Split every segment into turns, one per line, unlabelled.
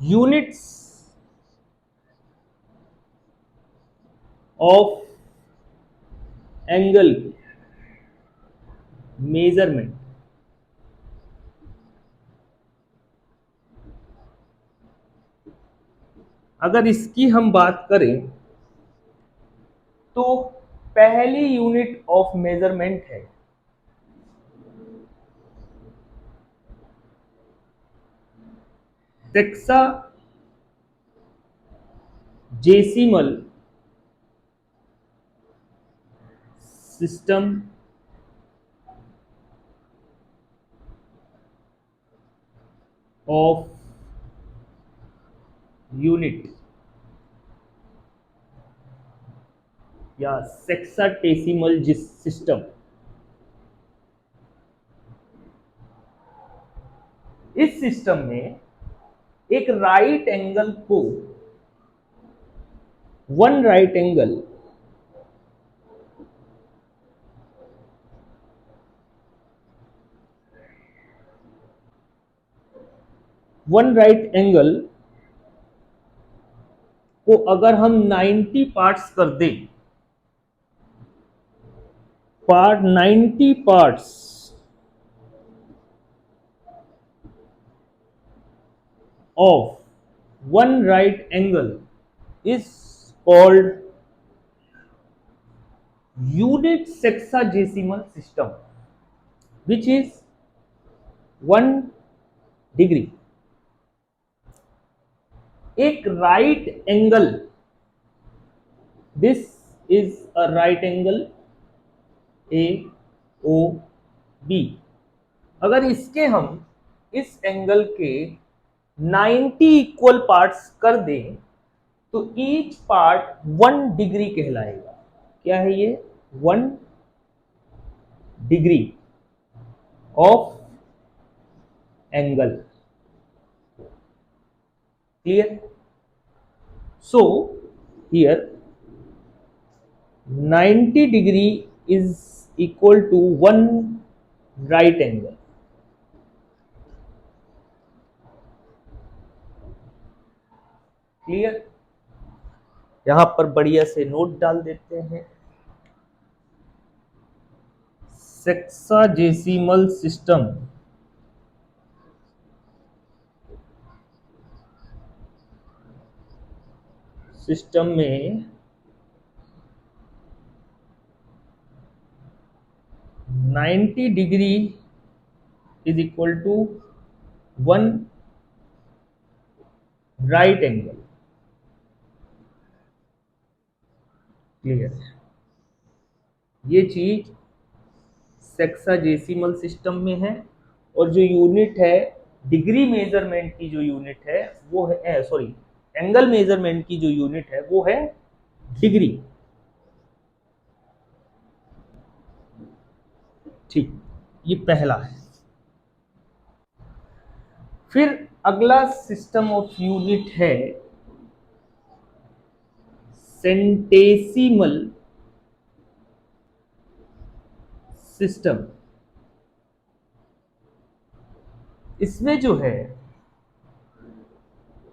Units of angle measurement, अगर इसकी हम बात करें तो पहली यूनिट ऑफ मेजरमेंट है सेक्सा जेसिमल सिस्टम ऑफ यूनिट या सेक्साटेसिमल सिस्टम। इस सिस्टम में एक राइट एंगल को वन राइट एंगल को अगर हम 90 पार्ट्स कर दें, 90 parts of one right angle is called unit sexagesimal system, which is 1 degree. एक right angle, this is a right angle AOB, अगर इसके हम इस एंगल के 90 इक्वल पार्ट्स कर दें तो ईच पार्ट 1 डिग्री कहलाएगा। क्या है ये? 1 degree of angle. Clear? So here 90 degree is equal to 1 right angle. Clear? यहां पर बढ़िया से नोट डाल देते हैं। सेक्साजेसिमल सिस्टम में 90 degree is equal to 1 right angle. Clear? ये चीज सेक्साजेसिमल सिस्टम में है और जो यूनिट है डिग्री मेजरमेंट की, जो यूनिट है वो है सॉरी एंगल मेजरमेंट की जो यूनिट है वो है डिग्री। ठीक, ये पहला है। फिर अगला सिस्टम ऑफ यूनिट है सेंटेसिमल सिस्टम। इसमें जो है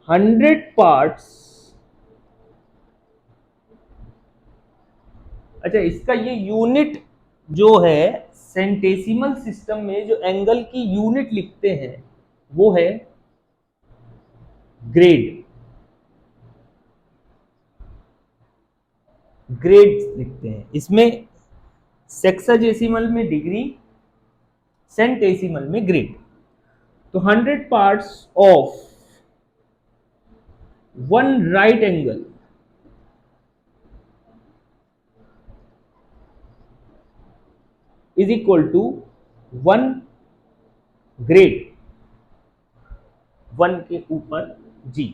100 पार्ट्स, अच्छा इसका ये यूनिट जो है सेंटेसिमल सिस्टम में जो एंगल की यूनिट लिखते हैं वो है ग्रेड। ग्रेड लिखते हैं इसमें, सेक्साजेसिमल में डिग्री, सेंटेसिमल में ग्रेड। तो 100 parts of 1 right angle is equal to 1 grade, 1 के ऊपर g.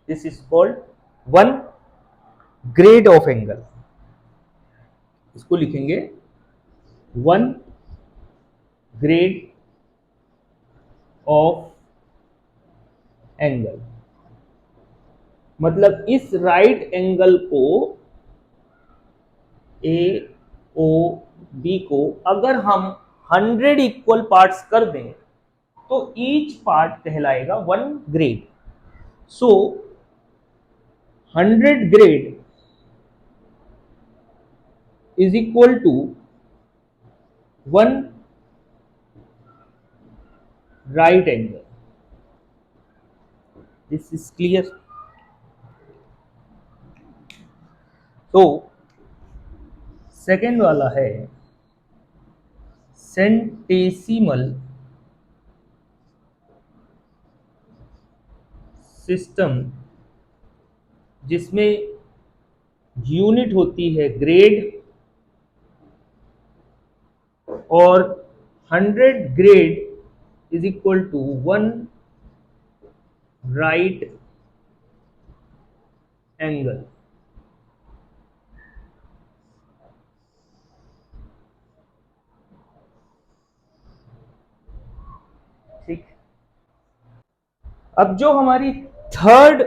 This is called 1 grade of angle. इसको लिखेंगे 1 ग्रेड ऑफ एंगल। मतलब इस राइट एंगल को ए ओ बी को अगर हम 100 इक्वल पार्ट्स कर दें तो ईच पार्ट कहलाएगा 1 grade. So 100 grade is equal to 1 right angle. This is clear. तो सेकेंड वाला है सेंटेसिमल सिस्टम, जिसमें यूनिट होती है ग्रेड और 100 grade is equal to 1 right angle. ठीक. अब जो हमारी थर्ड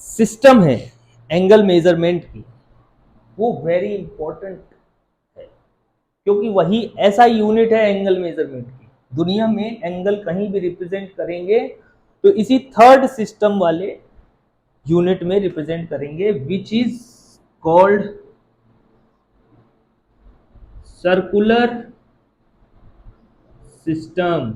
सिस्टम है एंगल मेजरमेंट की, वो वेरी इंपॉर्टेंट है, क्योंकि वही ऐसा यूनिट है एंगल मेजरमेंट की. दुनिया में एंगल कहीं भी रिप्रेजेंट करेंगे तो इसी थर्ड सिस्टम वाले यूनिट में रिप्रेजेंट करेंगे, which is called circular system.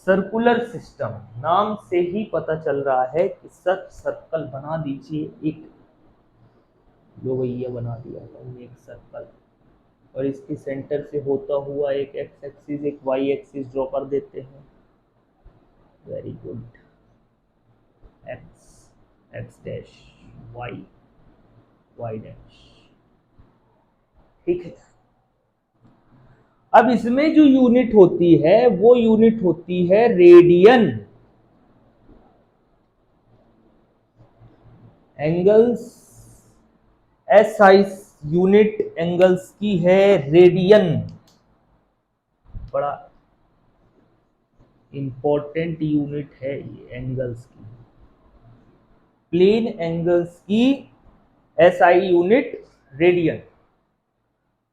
Circular system नाम से ही पता चल रहा है कि सर सर्कल बना दीजिए. एक लो भैया बना दिया हमने एक सर्कल, और इसके सेंटर से होता हुआ एक एक्स एक्सिस एक वाई एक्सिस ड्रॉ कर देते हैं. Very good. X x dash y y dash. ठीक है. अब इसमें जो यूनिट होती है वो यूनिट होती है radian. Angles SI unit angles की है रेडियन. बड़ा इंपॉर्टेंट यूनिट है ये एंगल्स की. प्लेन एंगल्स की एसआई यूनिट रेडियन.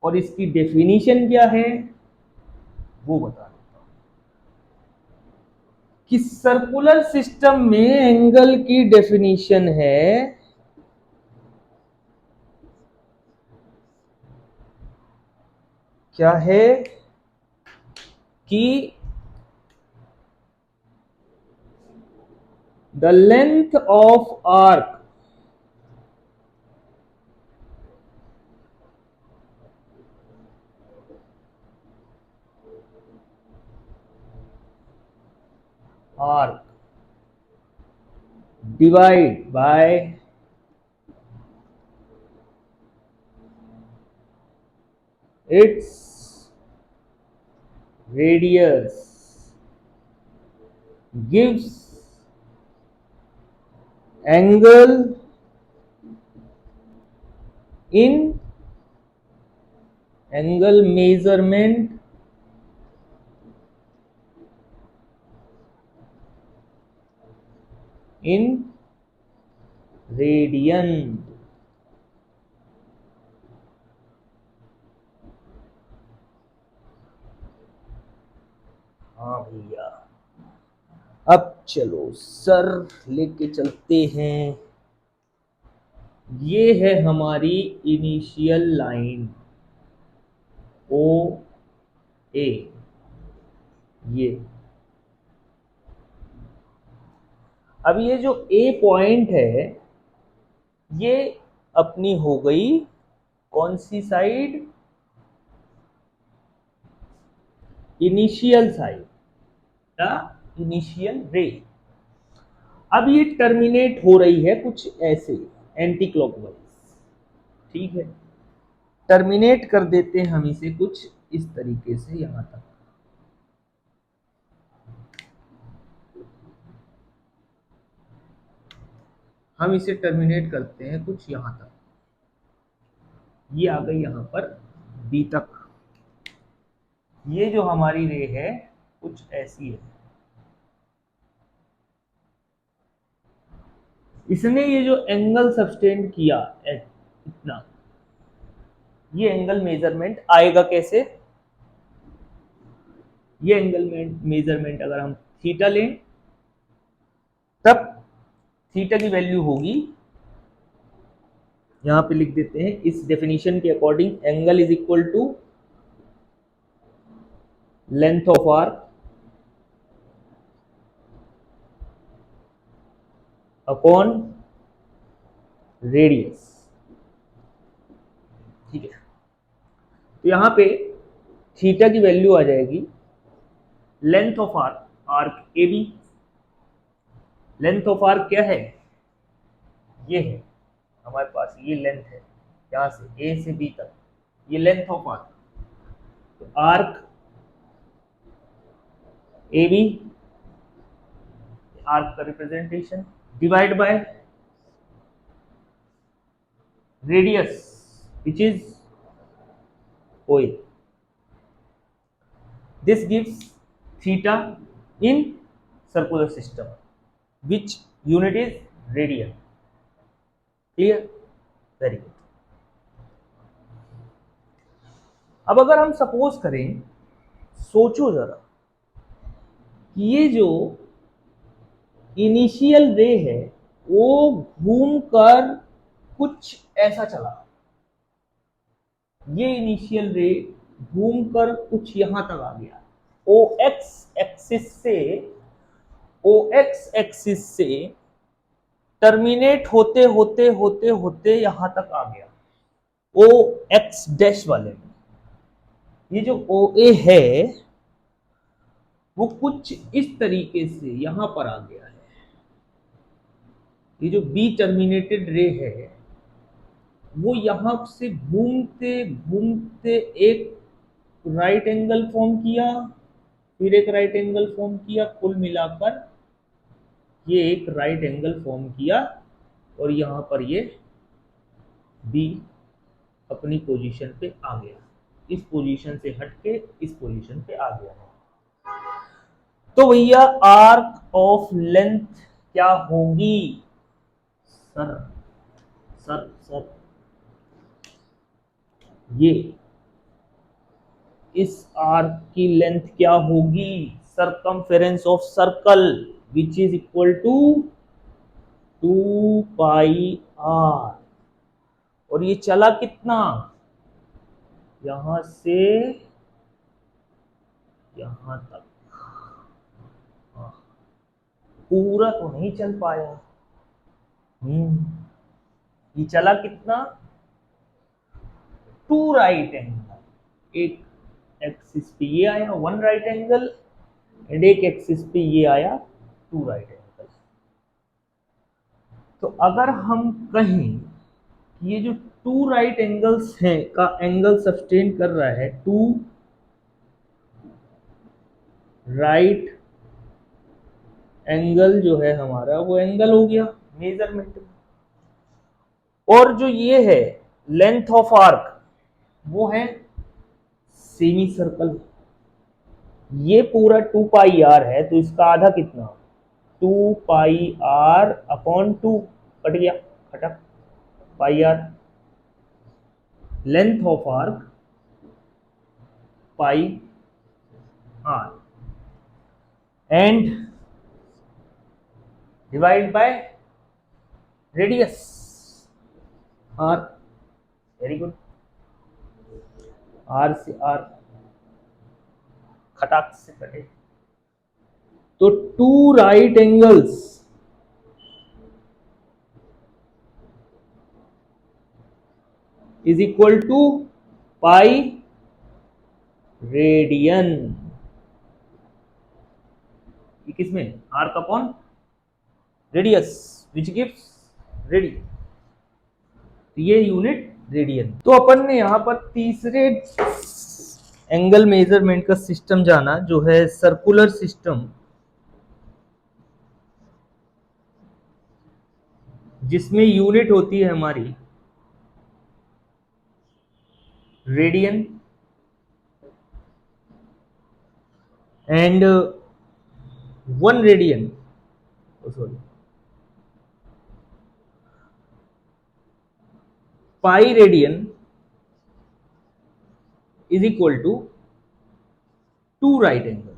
और इसकी डेफिनेशन क्या है वो बता देता हूं कि सर्कुलर सिस्टम में एंगल की डेफिनेशन है क्या है कि the length of arc arc divide by its radius gives angle in angle measurement in radian. हाँ भैया. अब चलो सर लेके चलते हैं. ये है हमारी इनिशियल लाइन ओ ए. ये अब ये जो ए पॉइंट है ये अपनी हो गई कौन सी side? Initial side, the initial ray. अब ये टर्मिनेट हो रही है कुछ ऐसे एंटी क्लॉकवाइज. ठीक है. टर्मिनेट कर देते हैं हम इसे कुछ इस तरीके से यहां तक. हम इसे टर्मिनेट करते हैं कुछ यहां तक. ये आ गई यहां पर बी तक. ये जो हमारी रे है कुछ ऐसी है. इसने ये जो एंगल सब्सटेंड किया इतना, ये एंगल मेजरमेंट आएगा कैसे? ये एंगल मेजरमेंट अगर हम थीटा लें तब थीटा की वैल्यू होगी, यहां पे लिख देते हैं इस डेफिनेशन के according, angle is equal to length of arc upon radius. ठीक है, तो यहां पे थीटा की वैल्यू आ जाएगी length of arc, arc a b. Length of arc क्या है, ये है हमारे पास, ये लेंथ है यहां से ए से बी तक, ये लेंथ ऑफ आर्क। तो आर्क ए बी, आर्क का representation, divide by radius which is OA. This gives theta in circular system, which unit is radian. Clear? Very good. अब अगर हम सपोज करें, सोचो जरा कि ये जो इनिशियल रे है वो घूमकर कुछ ऐसा चला, ये इनिशियल रे घूमकर कुछ यहां तक आ गया, OX एक्सिस से टर्मिनेट होते होते होते होते यहां तक आ गया, OX डैश वाले में। ये जो OA है वो कुछ इस तरीके से यहां पर आ गया है। ये जो B टर्मिनेटेड रे है वो यहां से घूमते घूमते एक राइट एंगल फॉर्म किया, फिर एक राइट एंगल फॉर्म किया, कुल मिलाकर ये एक राइट एंगल फॉर्म किया, और यहां पर ये बी अपनी पोजीशन पे आ गया, इस पोजीशन से हटके इस पोजीशन पे आ गया। तो भैया आर्क ऑफ लेंथ क्या होगी? सर सर सर ये इस आर्क की लेंथ क्या होगी? Circumference of circle which is equal to 2 pi r. और ये चला कितना? यहां से यहां तक, पूरा तो नहीं चल पाया। ये चला कितना? 2 राइट एंगल, एक एक्सिस पे ये आया 1 राइट एंगल, एंड एक एक्सिस पे ये आया 2 राइट एंगल। तो अगर हम कहें कि ये जो 2 राइट एंगल्स हैं का एंगल सस्टेन कर रहा है, 2 राइट एंगल जो है हमारा वो एंगल हो गया मेजरमेंट में। और जो ये है लेंथ ऑफ आर्क वो है सेमी सर्कल, ये पूरा 2 पाई आर है, तो इसका आधा कितना? 2 पाई आर अपॉन 2, कट गया, खटक pi r. Length of arc pi r and divide by radius r. Very good, r से आर खटाक से कटे, तो 2 right angles is equal to pi radian. किसमें? Arc upon radius which gives radian, तो ये यूनिट रेडियन। तो अपन ने यहां पर तीसरे एंगल मेजरमेंट का सिस्टम जाना जो है सर्कुलर सिस्टम, जिसमें यूनिट होती है हमारी radian and 1 radian, sorry pi radian is equal to 2 right angle.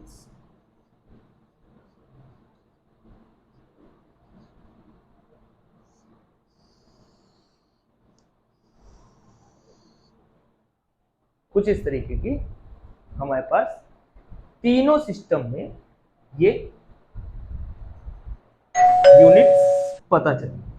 कुछ इस तरीके की हमारे पास तीनों सिस्टम में ये यूनिट्स पता चले।